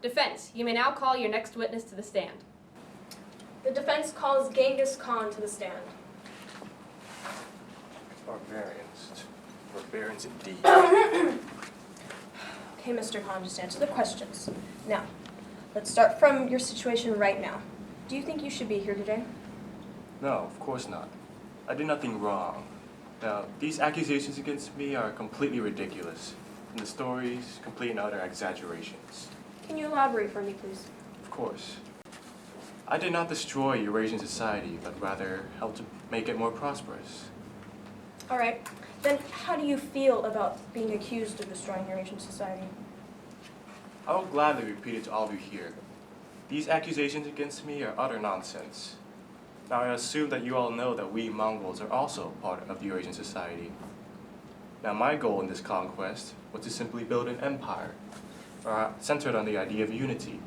Defense, you may now call your next witness to the stand. The defense calls Genghis Khan to the stand. Barbarians. Barbarians indeed. Okay, Mr. Khan, just answer the questions. Now, let's start from your situation right now. Do you think you should be here today? No, of course not. I did nothing wrong. Now, these accusations against me are completely ridiculous, and the stories, complete and utter exaggerations. Can you elaborate for me, please? Of course. I did not destroy Eurasian society, but rather helped to make it more prosperous. All right. Then how do you feel about being accused of destroying Eurasian society? I will gladly repeat it to all of you here. These accusations against me are utter nonsense. Now, I assume that you all know that we Mongols are also part of Eurasian society. Now, my goal in this conquest was to simply build an empire, centered on the idea of unity,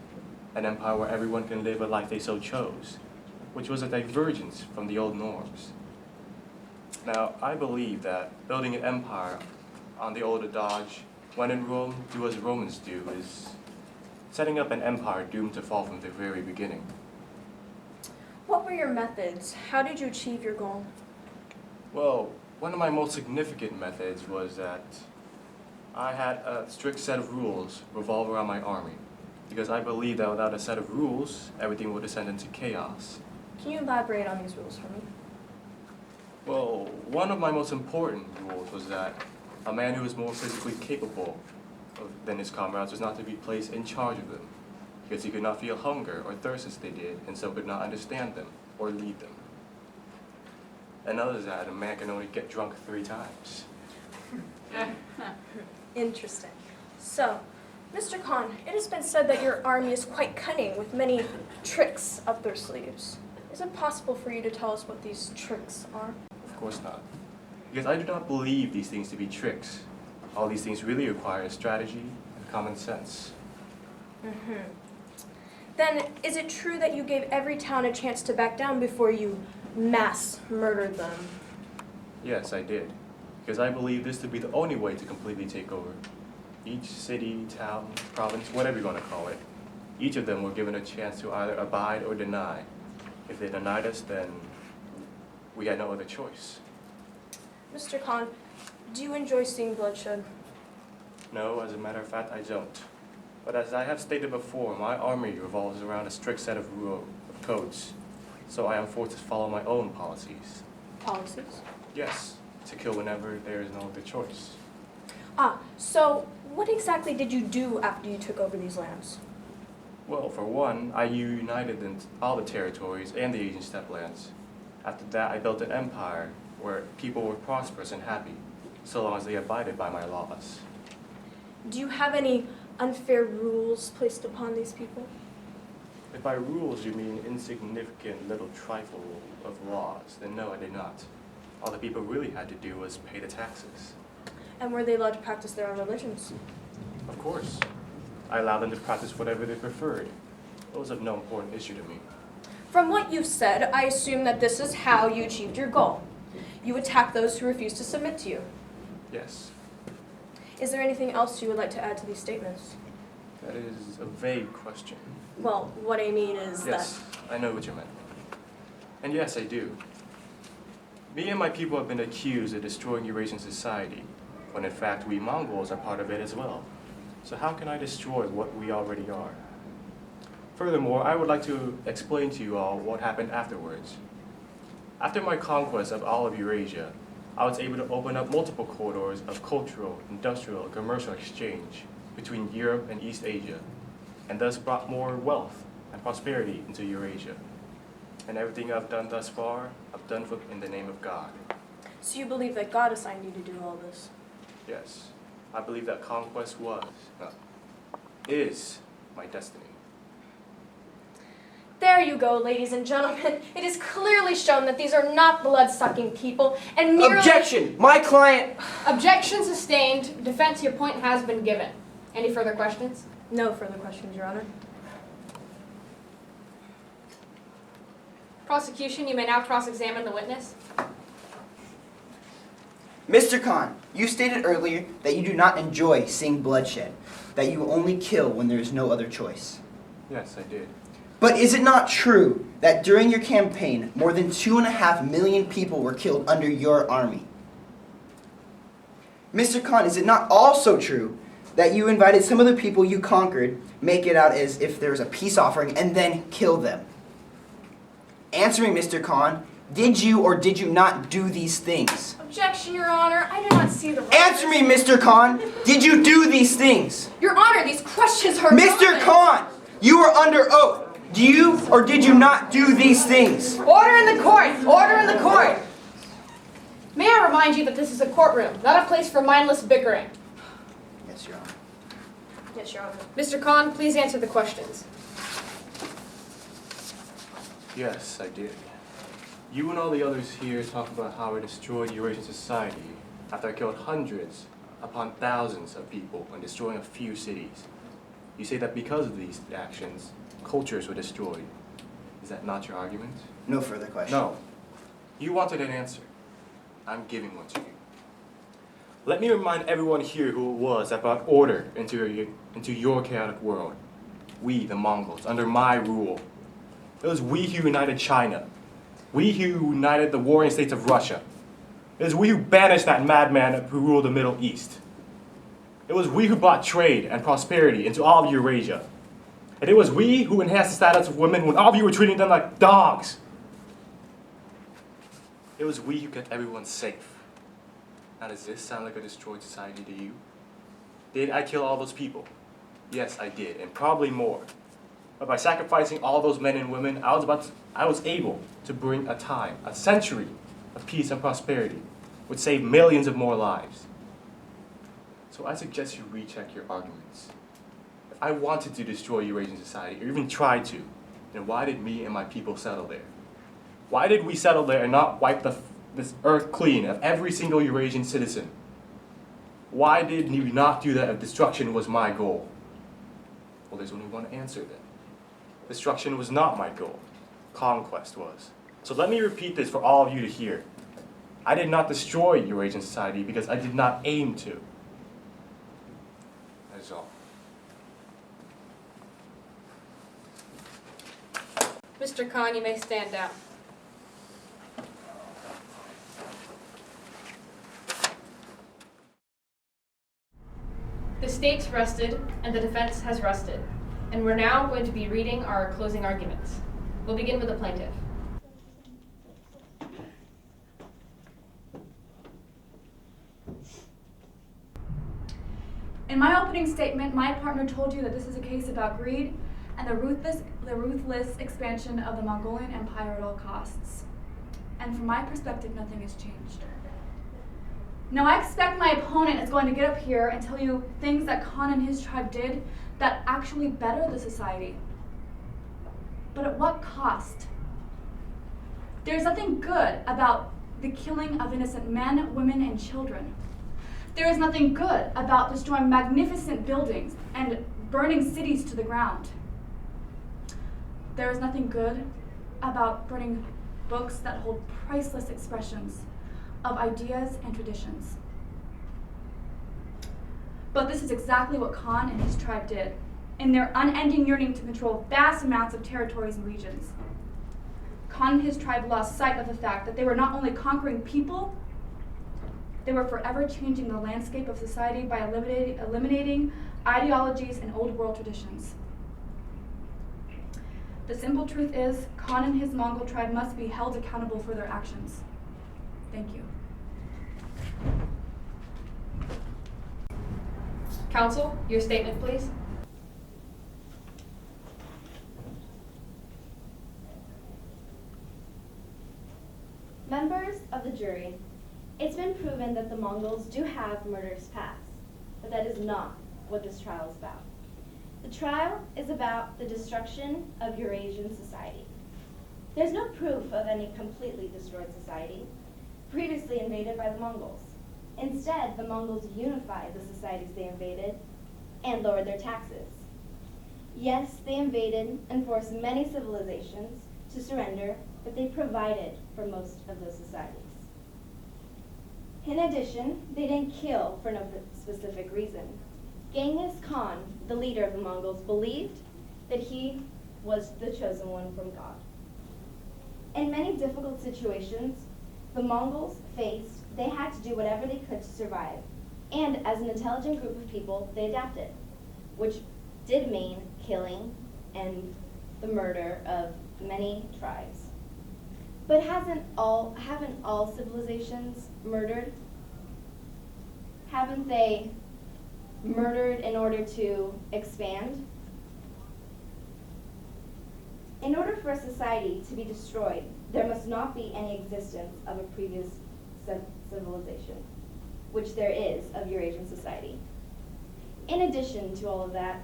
an empire where everyone can live a life they so chose, which was a divergence from the old norms. Now, I believe that building an empire on the old adage, when in Rome, do as Romans do, is setting up an empire doomed to fall from the very beginning. What were your methods? How did you achieve your goal? Well, one of my most significant methods was that I had a strict set of rules revolve around my army, because I believed that without a set of rules, everything would descend into chaos. Can you elaborate on these rules for me? Well, one of my most important rules was that a man who was more physically capable than his comrades was not to be placed in charge of them, because he could not feel hunger or thirst as they did, and so could not understand them or lead them. Another is that a man can only get drunk 3 times. Interesting. So, Mr. Khan, it has been said that your army is quite cunning with many tricks up their sleeves. Is it possible for you to tell us what these tricks are? Of course not. Because I do not believe these things to be tricks. All these things really require strategy and common sense. Then, is it true that you gave every town a chance to back down before you mass murdered them? Yes, I did. Because I believe this to be the only way to completely take over. Each city, town, province, whatever you want to call it, each of them were given a chance to either abide or deny. If they denied us, then we had no other choice. Mr. Khan, do you enjoy seeing bloodshed? No, as a matter of fact, I don't. But as I have stated before, my army revolves around a strict set of codes, so I am forced to follow my own policies. Policies? Yes, to kill whenever there is no other choice. So what exactly did you do after you took over these lands? Well, for one, I united all the territories and the Asian stepplands. After that, I built an empire where people were prosperous and happy, so long as they abided by my laws. Do you have any unfair rules placed upon these people? If by rules you mean insignificant little trifle of laws, then no, I did not. All the people really had to do was pay the taxes. And were they allowed to practice their own religions? Of course. I allowed them to practice whatever they preferred. It was of no important issue to me. From what you've said, I assume that this is how you achieved your goal. You attack those who refuse to submit to you. Yes. Is there anything else you would like to add to these statements? That is a vague question. Well, what I mean is Yes, I know what you meant. And yes, I do. Me and my people have been accused of destroying Eurasian society, when in fact we Mongols are part of it as well. So how can I destroy what we already are? Furthermore, I would like to explain to you all what happened afterwards. After my conquest of all of Eurasia, I was able to open up multiple corridors of cultural, industrial, and commercial exchange between Europe and East Asia, and thus brought more wealth and prosperity into Eurasia. And everything I've done thus far, I've done in the name of God. So you believe that God assigned you to do all this? Yes, I believe that conquest is my destiny. There you go, ladies and gentlemen. It is clearly shown that these are not blood-sucking people, and merely— Objection! My client— Objection sustained. Defense, your point has been given. Any further questions? No further questions, Your Honor. Prosecution, you may now cross-examine the witness. Mr. Khan, You stated earlier that you do not enjoy seeing bloodshed, that you only kill when there is no other choice. Yes, I did. But is it not true that during your campaign, more than 2.5 million people were killed under your army? Mr. Khan, is it not also true that you invited some of the people you conquered, make it out as if there was a peace offering, and then kill them? Answering, Mr. Khan, did you or did you not do these things? Objection, Your Honor. I do not see the Answer me, Mr. Khan. Did you do these things? Your Honor, these questions are Mr. relevant. Khan, you are under oath. Do you or did you not do these things? Order in the court! Order in the court! May I remind you that this is a courtroom, not a place for mindless bickering. Yes, Your Honor. Yes, Your Honor. Mr. Khan, please answer the questions. Yes, I did. You and all the others here talk about how I destroyed Eurasian society after I killed hundreds upon thousands of people and destroying a few cities. You say that because of these actions, cultures were destroyed. Is that not your argument? No further questions. No. You wanted an answer. I'm giving one to you. Let me remind everyone here who it was that brought order into your chaotic world. We, the Mongols, under my rule. It was we who united China. We who united the warring states of Russia. It was we who banished that madman who ruled the Middle East. It was we who brought trade and prosperity into all of Eurasia. And it was we who enhanced the status of women when all of you were treating them like dogs. It was we who kept everyone safe. Now does this sound like a destroyed society to you? Did I kill all those people? Yes, I did, and probably more. But by sacrificing all those men and women, I was able to bring a century of peace and prosperity, which saved millions of more lives. So I suggest you recheck your arguments. If I wanted to destroy Eurasian society, or even tried to, then why did me and my people settle there? Why did we settle there and not wipe this earth clean of every single Eurasian citizen? Why did we not do that if destruction was my goal? Well, there's only one answer then. Destruction was not my goal. Conquest was. So let me repeat this for all of you to hear. I did not destroy Eurasian society because I did not aim to. That is all. Mr. Khan, you may stand down. The state's rested, and the defense has rested. And we're now going to be reading our closing arguments. We'll begin with the plaintiff. In my opening statement, my partner told you that this is a case about greed and the ruthless expansion of the Mongolian Empire at all costs. And from my perspective, nothing has changed. Now, I expect my opponent is going to get up here and tell you things that Khan and his tribe did that actually better the society. But at what cost? There's nothing good about the killing of innocent men, women, and children. There is nothing good about destroying magnificent buildings and burning cities to the ground. There is nothing good about burning books that hold priceless expressions of ideas and traditions. But this is exactly what Khan and his tribe did in their unending yearning to control vast amounts of territories and regions. Khan and his tribe lost sight of the fact that they were not only conquering people, they were forever changing the landscape of society by eliminating ideologies and old world traditions. The simple truth is, Khan and his Mongol tribe must be held accountable for their actions. Thank you. Counsel, your statement, please. Members of the jury, it's been proven that the Mongols do have murderous past, but that is not what this trial is about. The trial is about the destruction of Eurasian society. There's no proof of any completely destroyed society previously invaded by the Mongols. Instead, the Mongols unified the societies they invaded and lowered their taxes. Yes, they invaded and forced many civilizations to surrender, but they provided for most of those societies. In addition, they didn't kill for no specific reason. Genghis Khan, the leader of the Mongols, believed that he was the chosen one from God. In many difficult situations the Mongols faced, they had to do whatever they could to survive. And as an intelligent group of people, they adapted, which did mean killing and the murder of many tribes. But haven't all civilizations murdered? Haven't they murdered in order to expand? In order for a society to be destroyed, there must not be any existence of a previous civilization, which there is of Eurasian society. In addition to all of that,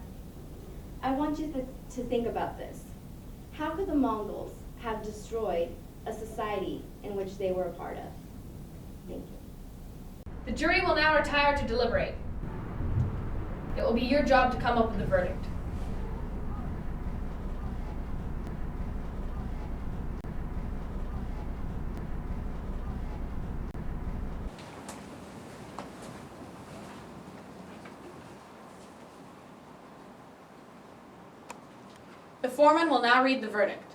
I want you to think about this. How could the Mongols have destroyed a society in which they were a part of? Thank you. The jury will now retire to deliberate. It will be your job to come up with a verdict. The foreman will now read the verdict.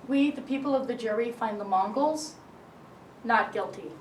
We, the people of the jury, find the Mongols not guilty.